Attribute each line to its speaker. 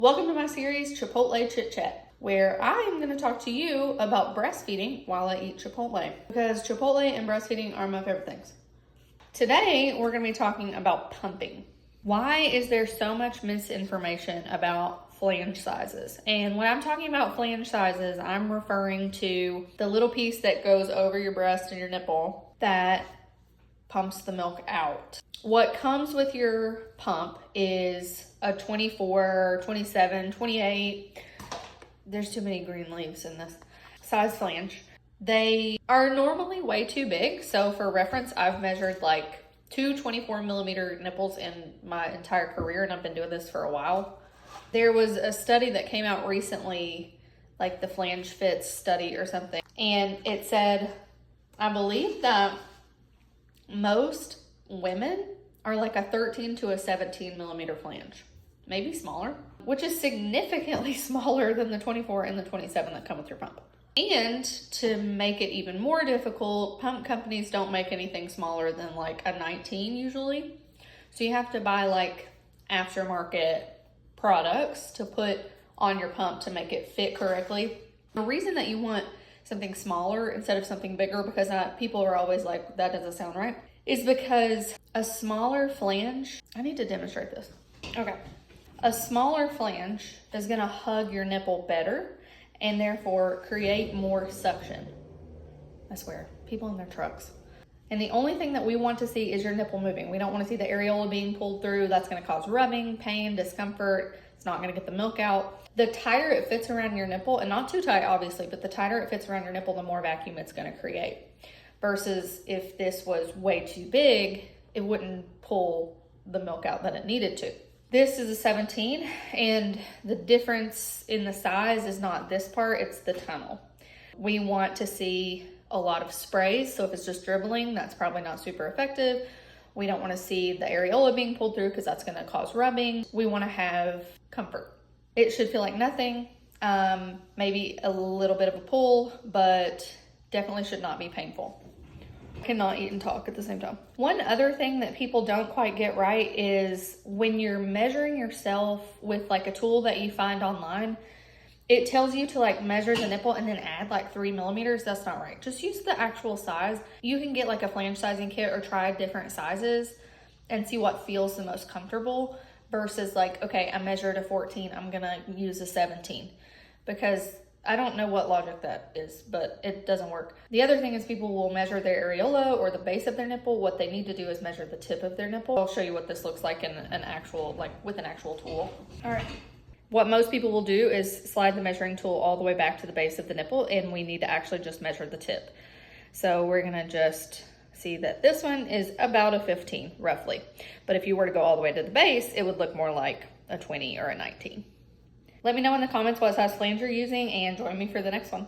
Speaker 1: Welcome to my series, Chipotle Chit Chat, where I am going to talk to you about breastfeeding while I eat Chipotle, because Chipotle and breastfeeding are my favorite things. Today, we're going to be talking about pumping. Why is there so much misinformation about flange sizes? And when I'm talking about flange sizes, I'm referring to the little piece that goes over your breast and your nipple that pumps the milk out. What comes with your pump is a 24, 27, 28, there's too many green leaves in this, size flange. They are normally way too big. So for reference, I've measured like two 24 millimeter nipples in my entire career, and I've been doing this for a while. There was a study that came out recently, like the flange fits study or something, and it said, I believe that most women are like a 13 to a 17 millimeter flange, maybe smaller, which is significantly smaller than the 24 and the 27 that come with your pump. And to make it even more difficult, pump companies don't make anything smaller than like a 19 usually. So you have to buy like aftermarket products to put on your pump to make it fit correctly. The reason that you want something smaller instead of something bigger, because people are always like, that doesn't sound right, is because a smaller flange, I need to demonstrate this. Okay. A smaller flange is gonna hug your nipple better and therefore create more suction. I swear, people in their trucks. And the only thing that we want to see is your nipple moving. We don't want to see the areola being pulled through. That's gonna cause rubbing, pain, discomfort. It's not gonna get the milk out. The tighter it fits around your nipple, and not too tight obviously, but the tighter it fits around your nipple, the more vacuum it's gonna create. Versus if this was way too big, it wouldn't pull the milk out that it needed to. This is a 17, and the difference in the size is not this part, it's the tunnel. We want to see a lot of sprays, so if it's just dribbling, that's probably not super effective. We don't want to see the areola being pulled through because that's going to cause rubbing. We want to have comfort. It should feel like nothing, maybe a little bit of a pull, but definitely should not be painful. Cannot eat and talk at the same time. One other thing that people don't quite get right is when you're measuring yourself with like a tool that you find online, it tells you to like measure the nipple and then add like 3 millimeters. That's not right. Just use the actual size. You can get like a flange sizing kit or try different sizes and see what feels the most comfortable versus like, okay, I measured a 14, I'm gonna use a 17, because I don't know what logic that is, but it doesn't work. The other thing is people will measure their areola or the base of their nipple. What they need to do is measure the tip of their nipple. I'll show you what this looks like in an actual, like with an actual tool. All right. What most people will do is slide the measuring tool all the way back to the base of the nipple, and we need to actually just measure the tip. So we're gonna just see that this one is about a 15, roughly. But if you were to go all the way to the base, it would look more like a 20 or a 19. Let me know in the comments what size flange you're using and join me for the next one.